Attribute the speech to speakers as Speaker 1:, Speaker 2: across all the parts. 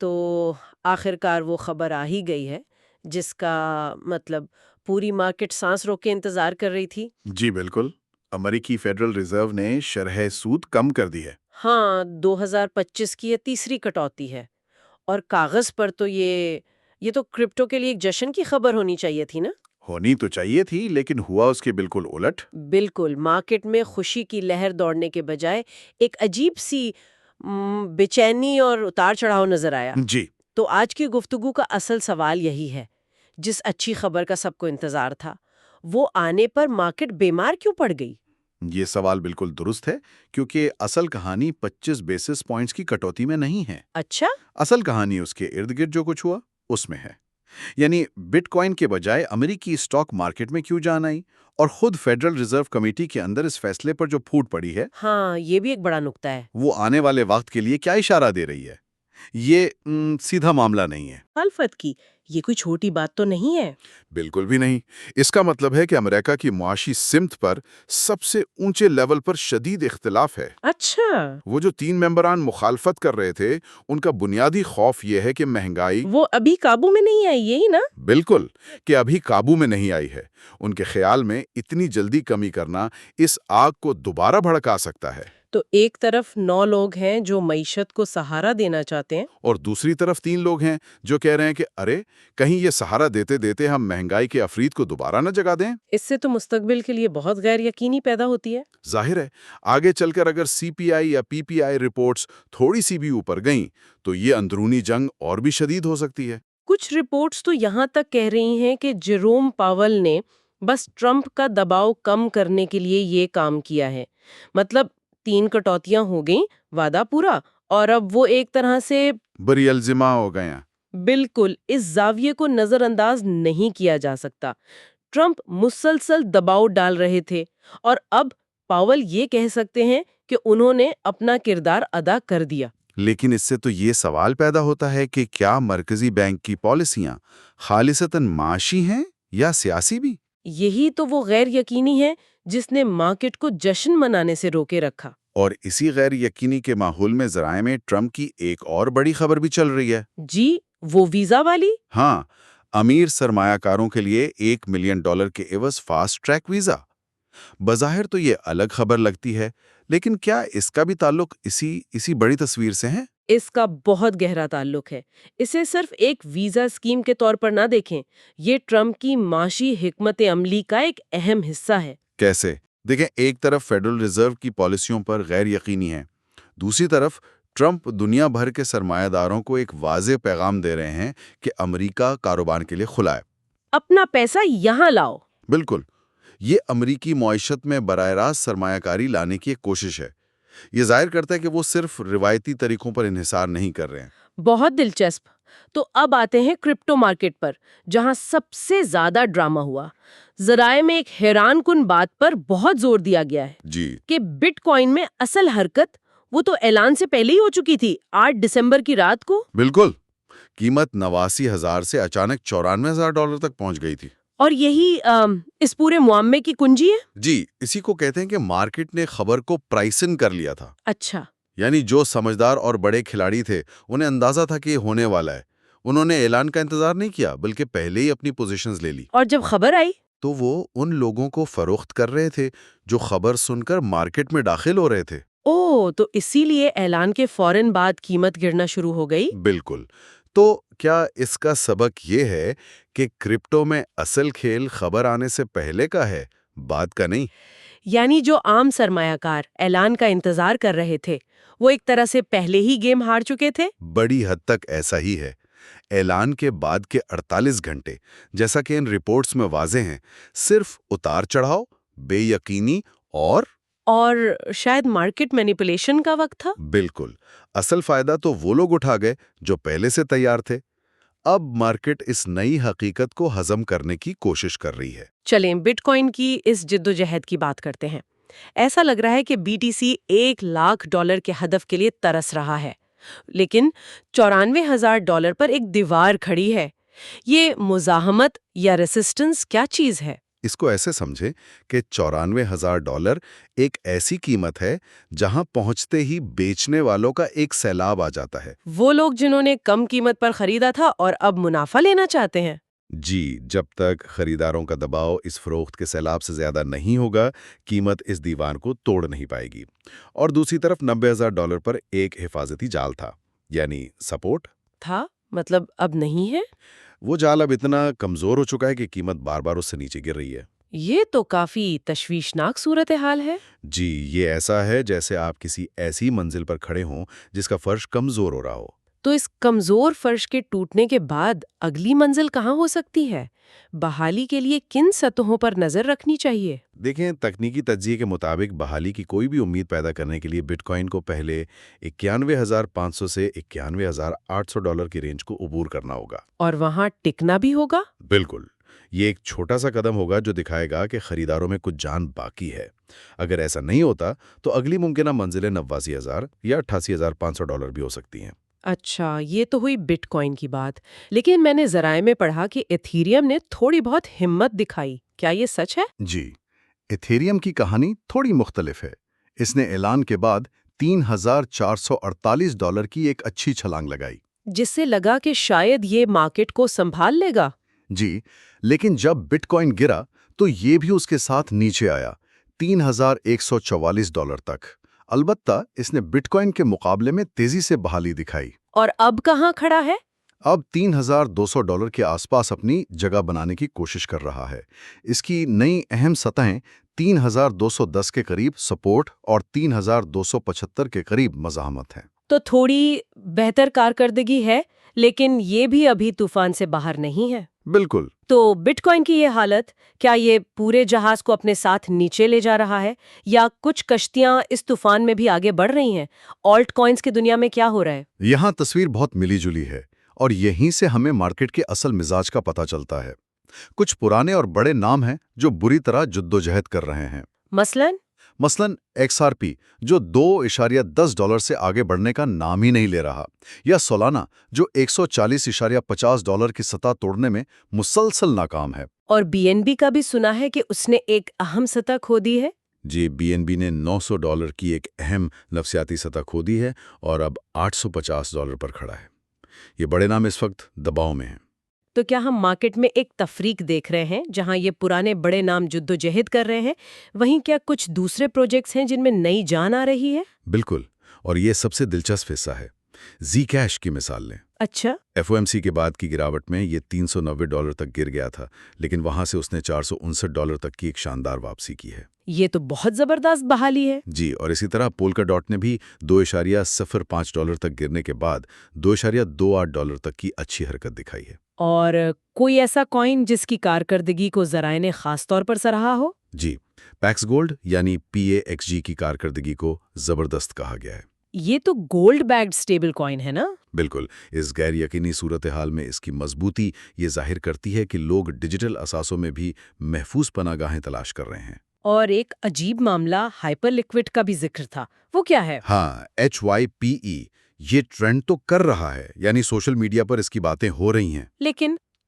Speaker 1: تو آخر کار وہ خبر آ ہی گئی ہے جس کا مطلب پوری مارکیٹ سانس روک کے انتظار کر رہی تھی۔
Speaker 2: جی بالکل، امریکی فیڈرل ریزرو نے شرح سود کم کر دی ہے۔
Speaker 1: ہاں، 2025 کی یہ تیسری کٹوتی ہے، اور کاغذ پر تو یہ تو کرپٹو کے لیے ایک جشن کی خبر ہونی چاہیے تھی نا؟
Speaker 2: ہونی تو چاہیے تھی، لیکن ہوا اس کے بالکل الٹ۔
Speaker 1: بالکل، مارکیٹ میں خوشی کی لہر دوڑنے کے بجائے ایک عجیب سی بے چینی اور اتار چڑھاؤ نظر آیا۔
Speaker 2: جی
Speaker 1: تو آج کی گفتگو کا اصل سوال یہی ہے، جس اچھی خبر کا سب کو انتظار تھا، وہ آنے پر مارکیٹ بیمار کیوں پڑ گئی؟
Speaker 2: یہ سوال بالکل درست ہے، کیونکہ اصل کہانی 25 بیسس پوائنٹس کی کٹوتی میں نہیں ہے۔
Speaker 1: اچھا؟
Speaker 2: اصل کہانی اس کے ارد گرد جو کچھ ہوا اس میں ہے۔ یعنی بٹ کوائن کے بجائے امریکی اسٹاک مارکیٹ میں کیوں جان آئی، اور خود فیڈرل ریزرو کمیٹی کے اندر اس فیصلے پر جو پھوٹ پڑی ہے،
Speaker 1: ہاں، یہ بھی ایک بڑا نکتہ ہے۔
Speaker 2: وہ آنے والے وقت کے لیے کیا اشارہ دے رہی ہے؟ یہ سیدھا معاملہ نہیں ہے۔
Speaker 1: مخالفت کی یہ کوئی چھوٹی بات تو نہیں ہے۔
Speaker 2: بالکل بھی نہیں۔ اس کا مطلب ہے کہ امریکہ کی معاشی سمت پر سب سے اونچے لیول پر شدید اختلاف ہے۔
Speaker 1: اچھا،
Speaker 2: وہ جو 3 ممبران مخالفت کر رہے تھے، ان کا بنیادی خوف یہ ہے کہ مہنگائی
Speaker 1: وہ ابھی قابو میں نہیں آئی، یہی نا؟
Speaker 2: بالکل کہ ابھی قابو میں نہیں آئی ہے۔ ان کے خیال میں اتنی جلدی کمی کرنا اس آگ کو دوبارہ بھڑکا سکتا ہے۔
Speaker 1: تو ایک طرف 9 لوگ ہیں جو معیشت کو سہارا دینا چاہتے ہیں،
Speaker 2: اور دوسری طرف 3 لوگ ہیں جو کہہ رہے ہیں کہ ارے کہیں یہ سہارا دیتے دیتے ہم مہنگائی کے افرید کو دوبارہ نہ جگا دیں۔
Speaker 1: اس سے تو مستقبل کے لیے بہت غیر یقینی پیدا ہوتی ہے۔
Speaker 2: ظاہر ہے آگے چل کر اگر سی پی آئی یا پی پی آئی رپورٹس تھوڑی سی بھی اوپر گئیں تو یہ اندرونی جنگ اور بھی شدید ہو سکتی ہے۔
Speaker 1: کچھ رپورٹس تو یہاں تک کہہ رہی ہیں کہ جیروم پاول نے بس ٹرمپ کا دباؤ کم کرنے کے لیے یہ کام کیا ہے۔ مطلب 3 کٹوتیاں ہو گئیں، وعدہ پورا، اور اب وہ ایک طرح سے
Speaker 2: بری الزمہ ہو گئے ہیں۔
Speaker 1: بالکل اس زاویے کو نظر انداز نہیں کیا جا سکتا۔ ٹرمپ مسلسل دباؤ ڈال رہے تھے، اور اب پاول یہ کہہ سکتے ہیں کہ انہوں نے اپنا کردار ادا کر دیا۔
Speaker 2: لیکن اس سے تو یہ سوال پیدا ہوتا ہے کہ کیا مرکزی بینک کی پالیسیاں خالصتاً معاشی ہیں یا سیاسی بھی؟
Speaker 1: یہی تو وہ غیر یقینی ہے جس نے مارکیٹ کو جشن منانے سے روکے رکھا۔
Speaker 2: اور اسی غیر یقینی کے ماحول میں ذرائع میں ٹرمپ کی ایک اور بڑی خبر بھی چل رہی ہے۔
Speaker 1: جی، وہ ویزا والی؟
Speaker 2: ہاں، امیر سرمایہ کاروں کے لیے $1 ملین کے عوض فاسٹ ٹریک ویزا۔ بظاہر تو یہ الگ خبر لگتی ہے، لیکن کیا اس کا بھی تعلق اسی بڑی تصویر سے ہے؟
Speaker 1: اس کا بہت گہرا تعلق ہے۔ اسے صرف ایک ویزا اسکیم کے طور پر نہ دیکھیں، یہ ٹرمپ کی معاشی حکمت عملی کا ایک اہم حصہ ہے۔
Speaker 2: کیسے؟ دیکھیں، ایک طرف فیڈرل ریزرو کی پالیسیوں پر غیر یقینی ہے، دوسری طرف ٹرمپ دنیا بھر کے سرمایہ داروں کو ایک واضح پیغام دے رہے ہیں کہ امریکہ کاروبار کے لیے کھلا ہے۔
Speaker 1: اپنا پیسہ یہاں لاؤ۔
Speaker 2: بالکل، یہ امریکی معیشت میں براہ راست سرمایہ کاری لانے کی ایک کوشش ہے۔ یہ ظاہر کرتا ہے کہ وہ صرف روایتی طریقوں پر انحصار نہیں کر رہے ہیں۔
Speaker 1: بہت دلچسپ۔ تو اب آتے ہیں کرپٹو مارکیٹ پر، جہاں سب سے زیادہ ڈرامہ ہوا۔ ذرائع میں ایک حیران کن بات پر بہت زور دیا گیا ہے
Speaker 2: جی
Speaker 1: کہ بٹ کوائن میں اصل حرکت وہ تو اعلان سے پہلے ہی ہو چکی تھی، 8 دسمبر کی رات کو۔
Speaker 2: بالکل، قیمت 89,000 سے اچانک $94,000 تک پہنچ گئی تھی۔
Speaker 1: اور یہی اس پورے معاملے کی کنجی ہے۔
Speaker 2: جی، اسی کو کہتے ہیں کہ مارکیٹ نے خبر کو پرائسن کر لیا تھا۔
Speaker 1: اچھا،
Speaker 2: یعنی جو سمجھدار اور بڑے کھلاڑی تھے انہیں اندازہ تھا کہ یہ ہونے والا ہے، انہوں نے اعلان کا انتظار نہیں کیا بلکہ پہلے ہی اپنی پوزیشنز لے لی۔
Speaker 1: اور جب خبر آئی
Speaker 2: تو وہ ان لوگوں کو فروخت کر رہے تھے جو خبر سن کر مارکیٹ میں داخل ہو رہے تھے۔
Speaker 1: تو اسی لیے اعلان کے فوراً بعد قیمت گرنا شروع ہو گئی۔
Speaker 2: بالکل۔ تو کیا اس کا سبق یہ ہے کہ کرپٹو میں اصل کھیل خبر آنے سے پہلے کا ہے، بعد کا نہیں؟
Speaker 1: یعنی جو عام سرمایہ کار اعلان کا انتظار کر رہے تھے، وہ ایک طرح سے پہلے ہی گیم ہار چکے تھے۔
Speaker 2: بڑی حد تک ایسا ہی ہے۔ اعلان کے بعد کے 48 گھنٹے، جیسا کہ ان رپورٹس میں واضح ہیں، صرف اتار چڑھاؤ، بے یقینی اور
Speaker 1: شاید مارکیٹ مینیپولیشن کا وقت تھا۔
Speaker 2: بالکل، اصل فائدہ تو وہ لوگ اٹھا گئے جو پہلے سے تیار تھے۔ اب مارکیٹ اس نئی حقیقت کو ہضم کرنے کی کوشش کر رہی ہے۔
Speaker 1: چلیں بٹ کوائن کی اس جدوجہد کی بات کرتے ہیں۔ ایسا لگ رہا ہے کہ بی ٹی سی $1,00,000 کے ہدف کے لیے ترس رہا ہے، لیکن $94,000 پر ایک دیوار کھڑی ہے۔ یہ مزاحمت یا ریسسٹنس کیا چیز ہے؟
Speaker 2: اس کو ایسے سمجھیں کہ $94,000 ایک ایسی قیمت ہے جہاں پہنچتے ہی بیچنے والوں کا ایک سیلاب آ جاتا ہے۔
Speaker 1: وہ لوگ جنہوں نے کم قیمت پر خریدا تھا اور اب منافع لینا چاہتے ہیں۔
Speaker 2: جی، جب تک خریداروں کا دباؤ اس فروخت کے سیلاب سے زیادہ نہیں ہوگا، قیمت اس دیوار کو توڑ نہیں پائے گی۔ اور دوسری طرف $90,000 پر ایک حفاظتی جال تھا، یعنی سپورٹ
Speaker 1: تھا مطلب اب نہیں ہے؟
Speaker 2: وہ جال اب اتنا کمزور ہو چکا ہے کہ قیمت بار بار اس سے نیچے گر رہی ہے۔
Speaker 1: یہ تو کافی تشویشناک صورتحال ہے۔
Speaker 2: جی، یہ ایسا ہے جیسے آپ کسی ایسی منزل پر کھڑے ہوں جس کا فرش کمزور ہو رہا ہو۔
Speaker 1: تو اس کمزور فرش کے ٹوٹنے کے بعد اگلی منزل کہاں ہو سکتی ہے؟ بحالی کے لیے کن سطحوں پر نظر رکھنی چاہیے؟
Speaker 2: دیکھیں، تکنیکی تجزیے کے مطابق بحالی کی کوئی بھی امید پیدا کرنے کے لیے بٹ کوائن کو پہلے 91,500 سے $91,800 کی رینج کو عبور کرنا ہوگا۔
Speaker 1: اور وہاں ٹکنا بھی ہوگا؟
Speaker 2: بالکل، یہ ایک چھوٹا سا قدم ہوگا جو دکھائے گا کہ خریداروں میں کچھ جان باقی ہے۔ اگر ایسا نہیں ہوتا تو اگلی ممکنہ منزلیں 89,000 یا $88,500 بھی ہو سکتی ہیں۔
Speaker 1: اچھا، یہ تو ہوئی بٹ کوائن کی بات، لیکن میں نے ذرائع میں پڑھا کہ ایتھیریم نے تھوڑی بہت ہمت دکھائی، کیا یہ سچ ہے؟
Speaker 3: جی، ایتھیریم کی کہانی تھوڑی مختلف ہے۔ اس نے اعلان کے بعد $3,448 کی ایک اچھی چھلانگ لگائی۔
Speaker 1: جس سے لگا کہ شاید یہ مارکیٹ کو سنبھال لے گا۔
Speaker 3: جی، لیکن جب بٹ کوائن گرا تو یہ بھی اس کے ساتھ نیچے آیا، $3,144 تک۔ البتہ اس نے بٹ کوائن کے مقابلے میں تیزی سے بحالی دکھائی۔
Speaker 1: اور اب کہاں کھڑا ہے؟
Speaker 3: اب $3,200 کے آس پاس اپنی جگہ بنانے کی کوشش کر رہا ہے۔ اس کی نئی اہم سطحیں 3,210 کے قریب سپورٹ اور 3,275 کے قریب مزاحمت ہیں۔
Speaker 1: تو تھوڑی بہتر کارکردگی ہے، لیکن یہ بھی ابھی طوفان سے باہر نہیں ہے۔
Speaker 3: بالکل۔
Speaker 1: تو بٹ کوائن کی یہ حالت، کیا یہ پورے جہاز کو اپنے ساتھ نیچے لے جا رہا ہے، یا کچھ کشتیاں اس طوفان میں بھی آگے بڑھ رہی ہیں؟ آلٹ کوائنز کی دنیا میں کیا ہو رہا ہے؟
Speaker 3: یہاں تصویر بہت ملی جلی ہے، اور یہیں سے ہمیں مارکیٹ کے اصل مزاج کا پتہ چلتا ہے۔ کچھ پرانے اور بڑے نام ہیں جو بری طرح جدوجہد کر رہے ہیں۔ مثلاً XRP جو $2.10 سے آگے بڑھنے کا نام ہی نہیں لے رہا، یا سولانا جو $140.50 کی سطح توڑنے میں مسلسل ناکام ہے۔
Speaker 1: اور BNB کا بھی سنا ہے کہ اس نے ایک اہم سطح کھو دی ہے۔
Speaker 2: جی، BNB نے $900 کی ایک اہم نفسیاتی سطح کھو دی ہے اور اب $850 پر کھڑا ہے۔ یہ بڑے نام اس وقت دباؤ میں ہیں۔
Speaker 1: تو کیا ہم مارکیٹ میں ایک تفریق دیکھ رہے ہیں جہاں یہ پرانے بڑے نام جدوجہد کر رہے ہیں، وہیں کیا کچھ دوسرے پروجیکٹس ہیں جن میں نئی جان آ رہی ہے؟
Speaker 2: بالکل، اور یہ سب سے دلچسپ حصہ ہے۔ Zcash کی مثال لیں۔
Speaker 1: اچھا،
Speaker 2: FOMC کے بعد کی گراوٹ میں یہ $390 تک گر گیا تھا، لیکن وہاں سے اس نے $459 تک کی ایک شاندار واپسی کی ہے۔
Speaker 1: یہ تو بہت زبردست بحالی ہے۔
Speaker 2: جی، اور اسی طرح پولکا ڈاٹ نے بھی $2.05 تک گرنے کے بعد $2.28 تک کی اچھی حرکت دکھائی ہے۔
Speaker 1: اور کوئی ایسا کوائن جس کی کارکردگی کو ذرائع نے خاص طور پر سراہا ہو؟
Speaker 2: جی، پیکس گولڈ یعنی PAXG کی کارکردگی کو زبردست کہا گیا ہے۔
Speaker 1: یہ تو گولڈ بیکڈ سٹیبل کوائن ہے نا؟
Speaker 2: بالکل، اس غیر یقینی صورتحال میں اس کی مضبوطی یہ ظاہر کرتی ہے کہ لوگ ڈیجیٹل اثاثوں میں بھی محفوظ پناہ گاہیں تلاش کر رہے ہیں۔
Speaker 1: اور ایک عجیب معاملہ ہائپر لیکوڈ کا بھی ذکر تھا، وہ کیا ہے؟
Speaker 2: ہاں، HYPE یہ ٹرینڈ تو کر رہا ہے، یعنی سوشل میڈیا پر اس کی باتیں ہو رہی ہیں،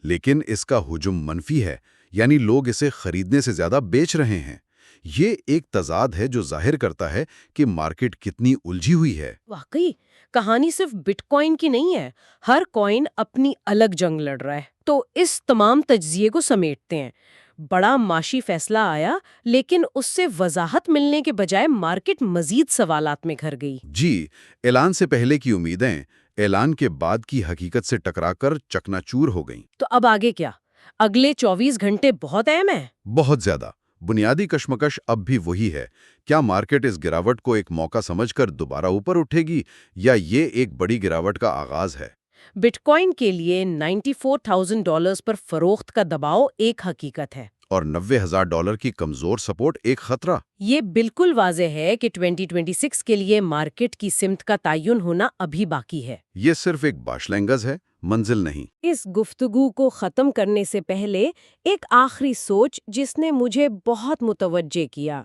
Speaker 2: لیکن اس کا ہجوم منفی ہے، یعنی لوگ اسے خریدنے سے زیادہ بیچ رہے ہیں۔ یہ ایک تضاد ہے جو ظاہر کرتا ہے کہ مارکیٹ کتنی الجھی ہوئی ہے۔
Speaker 1: واقعی کہانی صرف بٹ کوائن کی نہیں ہے، ہر کوائن اپنی الگ جنگ لڑ رہا ہے۔ تو اس تمام تجزیے کو سمیٹتے ہیں، بڑا معاشی فیصلہ آیا، لیکن اس سے وضاحت ملنے کے بجائے مارکیٹ مزید سوالات میں گھر گئی۔
Speaker 2: جی، اعلان سے پہلے کی امیدیں اعلان کے بعد کی حقیقت سے ٹکرا کر چکناچور ہو گئیں۔
Speaker 1: تو اب آگے کیا؟ اگلے 24 گھنٹے بہت اہم ہیں۔
Speaker 2: بہت زیادہ۔ بنیادی کشمکش اب بھی وہی ہے، کیا مارکیٹ اس گراوٹ کو ایک موقع سمجھ کر دوبارہ اوپر اٹھے گی، یا یہ ایک بڑی گراوٹ کا آغاز ہے؟
Speaker 1: بٹ کوائن کے لیے $94,000 پر فروخت کا دباؤ ایک حقیقت ہے،
Speaker 2: اور $90,000 کی کمزور سپورٹ ایک خطرہ۔
Speaker 1: یہ بالکل واضح ہے کہ 2026 کے لیے مارکیٹ کی سمت کا تعین ہونا ابھی باقی ہے۔
Speaker 2: یہ صرف ایک باشلنگز ہے، منزل نہیں۔
Speaker 1: اس گفتگو کو ختم کرنے سے پہلے ایک آخری سوچ جس نے مجھے بہت متوجہ کیا۔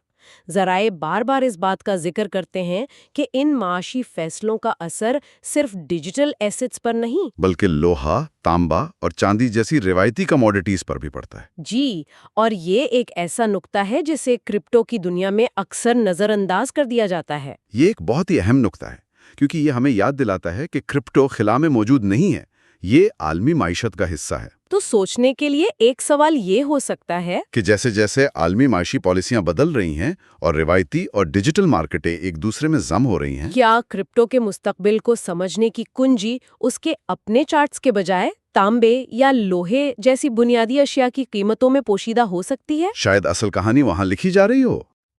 Speaker 1: ذرائع بار بار اس بات کا ذکر کرتے ہیں کہ ان معاشی فیصلوں کا اثر صرف ڈیجیٹل ایسٹس پر نہیں
Speaker 3: بلکہ لوہا، تانبا اور چاندی جیسی روایتی کموڈیٹیز پر بھی پڑتا ہے۔
Speaker 1: جی، اور یہ ایک ایسا نقطہ ہے جسے کرپٹو کی دنیا میں اکثر نظر انداز کر دیا جاتا ہے۔
Speaker 3: یہ ایک بہت ہی اہم نقطہ ہے کیونکہ یہ ہمیں یاد دلاتا ہے کہ کرپٹو خلا میں موجود نہیں ہے، یہ عالمی معیشت کا حصہ ہے۔
Speaker 1: تو سوچنے کے لیے ایک سوال یہ ہو سکتا ہے
Speaker 3: کہ جیسے جیسے عالمی معاشی پالیسیاں بدل رہی ہیں اور روایتی اور ڈیجیٹل مارکیٹیں ایک دوسرے میں ضم ہو رہی ہیں،
Speaker 1: کیا کرپٹو کے مستقبل کو سمجھنے کی کنجی اس کے اپنے چارٹس کے بجائے تانبے یا لوہے جیسی بنیادی اشیاء کی قیمتوں میں پوشیدہ ہو سکتی ہے؟
Speaker 3: شاید اصل کہانی وہاں لکھی جا رہی ہو۔